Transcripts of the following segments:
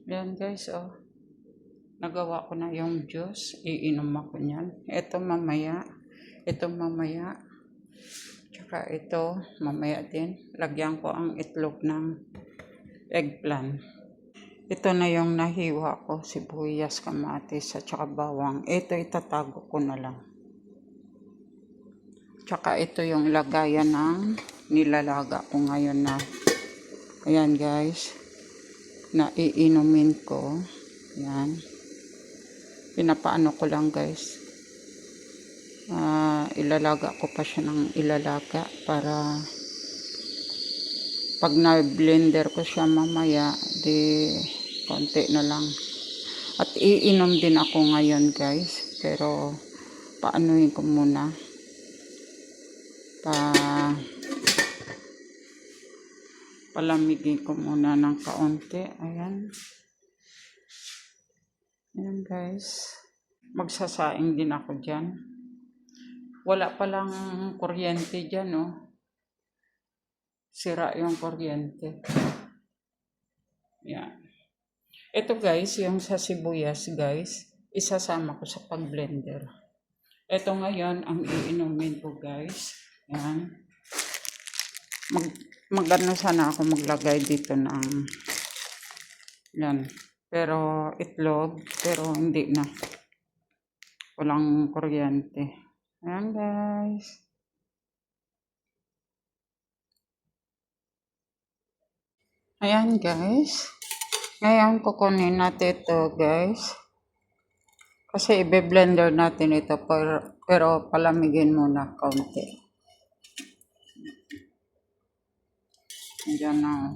Yan guys, oh. Nagawa ko na yung juice. Iinom ako niyan. Ito mamaya. Ito mamaya. Tsaka ito mamaya din. Lagyan ko ang itlog ng eggplant. Ito na yung nahiwa ko. Sibuyas, kamatis, at tsaka bawang. Ito itatago ko na lang. Tsaka ito yung lagayan ng nilalaga ko ngayon na. Ayan guys. Na iinumin ko. Ayan. Pinapaano ko lang guys. Ilalaga ko pa siya ng ilalaga para pag na-blender ko siya mamaya, di konti na lang. At iinom din ako ngayon guys. Pero paanuhin ko muna. Palamigin ko muna ng kaunti. Ayan. Ayan guys. Magsasaing din ako dyan. Wala palang kuryente dyan, oh. Sira yung kuryente. Ayan. Ito guys, yung sa sibuyas guys, isasama ko sa pag-blender. Ito ngayon ang iinumin ko guys. Ayan. Magano sana ako maglagay dito ng yan. Pero itlog, pero hindi na. Walang kuryente. Ayan guys. Ayan guys. Ngayon kukunin natin ito guys. Kasi i-blender natin ito pero palamigin muna kaunti. Diyan na.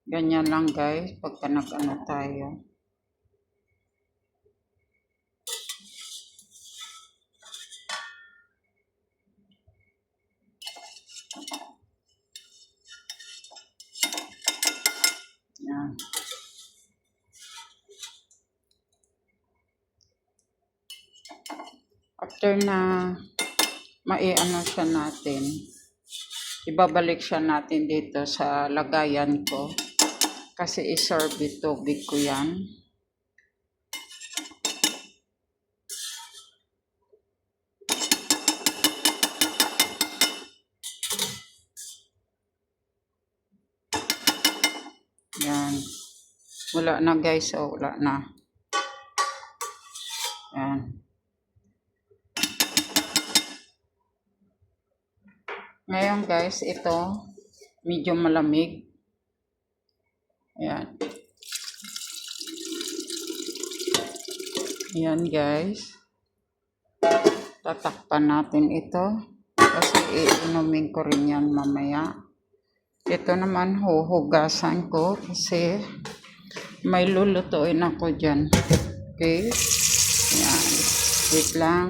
Ganyan lang guys pagka nag-ano tayo. Yan. After na maiano siya natin, ibabalik siya natin dito sa lagayan ko. Kasi iserve it tubig ko yan. Yan. Wala na guys. Oh, wala na. Yan. Ngayon guys, ito medyo malamig. Ayan. Ayan guys. Tatakpan natin ito. Kasi iinumin ko rin yan mamaya. Ito naman huhugasan ko kasi may lulutuin ako dyan. Okay. Ayan. Wait lang.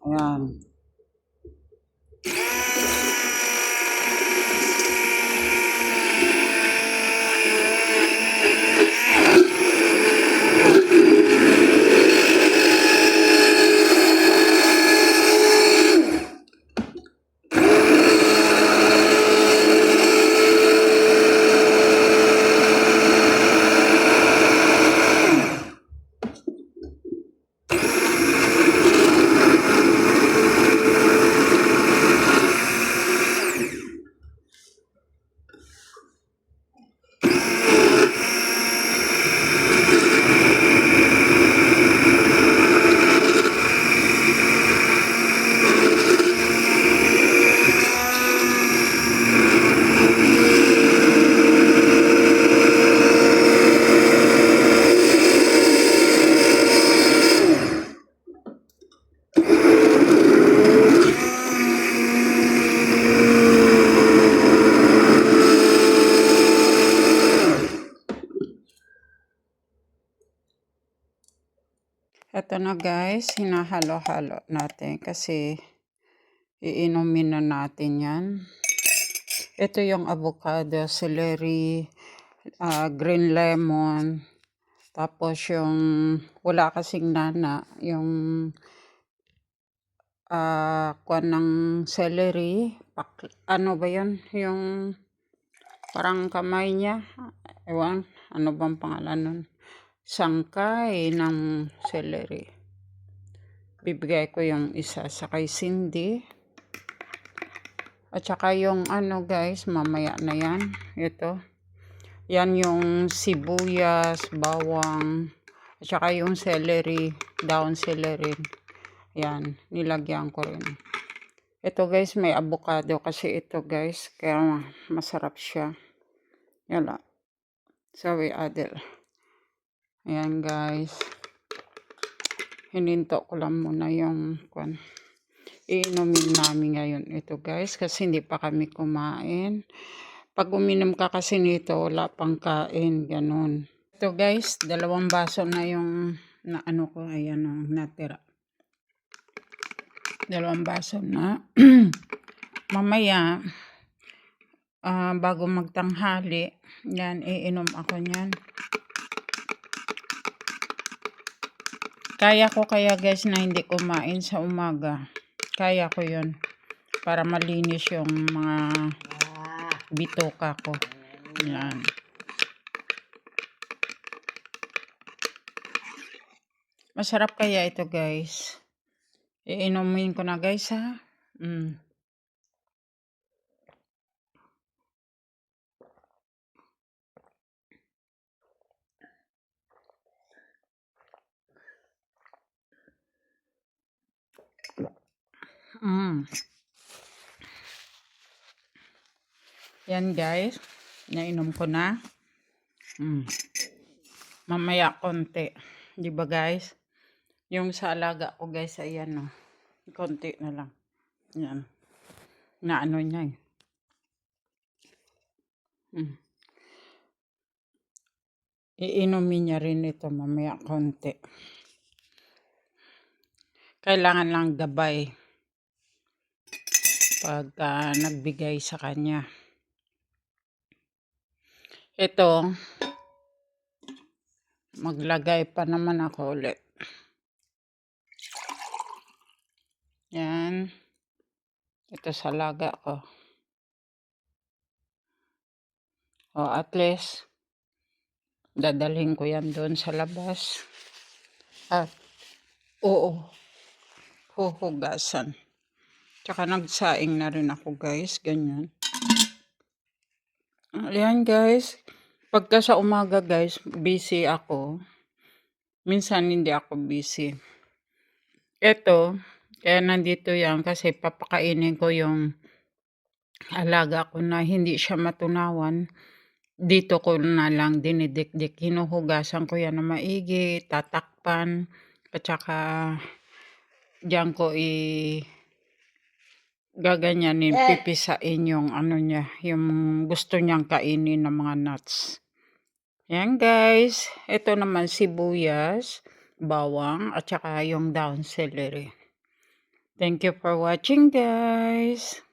Ayan. Ito na guys, hinahalo-halo natin kasi iinumin na natin yan. Ito yung avocado, celery, green lemon, tapos yung wala kasing nana, yung kuwan ng celery. Ano ba yun? Yung parang kamay niya. Ewan, ano bang pangalan nun? Sangkay ng celery. Bibigay ko yung isa sa kay Cindy. At saka yung ano guys, mamaya na yan. Ito. Yan yung sibuyas, bawang, at saka yung celery, down celery. Yan, nilagyan ko rin. Ito guys, may avocado kasi ito guys, kaya masarap siya. Yala. Sorry, Adel. Ayan guys. Hininto ko lang muna yung kwan. Iinumin namin ngayon ito guys kasi hindi pa kami kumain. Pag uminom ka kasi nito, wala pang kain, ganun. Ito guys, 2 baso na yung na ano ko, ayan o, natira. 2 baso na. Mamaya, bago magtanghali, yan, iinom ako niyan. Kaya ko kaya guys na hindi kumain sa umaga. Kaya ko yun. Para malinis yung mga bitoka ko. Yan. Masarap kaya ito guys. Iinumin ko na guys ha. Yan guys. Nainom ko na. Mamaya konti. Di ba guys? Yung sa alaga ko guys, ayan o. Konti na lang. Yan. Na ano niya eh. Iinumin niya rin ito mamaya konti. Kailangan lang gabay pagka nagbigay sa kanya. Ito, maglagay pa naman ako ulit. Yan. Ito sa laga ko. O at least, dadalhin ko yan doon sa labas. At, oo, huhugasan. Tsaka nagsaing na rin ako guys, ganyan. Ayan guys, pagka sa umaga guys, busy ako. Minsan hindi ako busy. Ito, kaya nandito yan kasi papakainin ko yung alaga ko na hindi siya matunawan. Dito ko na lang dinidikdik. Hinuhugasan ko yan na maigi, tatakpan, at saka diyan ko gaganyanin, pipisain yung ano niya, yung gusto niyang kainin ng mga nuts. Yan guys, ito naman sibuyas, bawang, at saka yung down celery. Thank you for watching guys.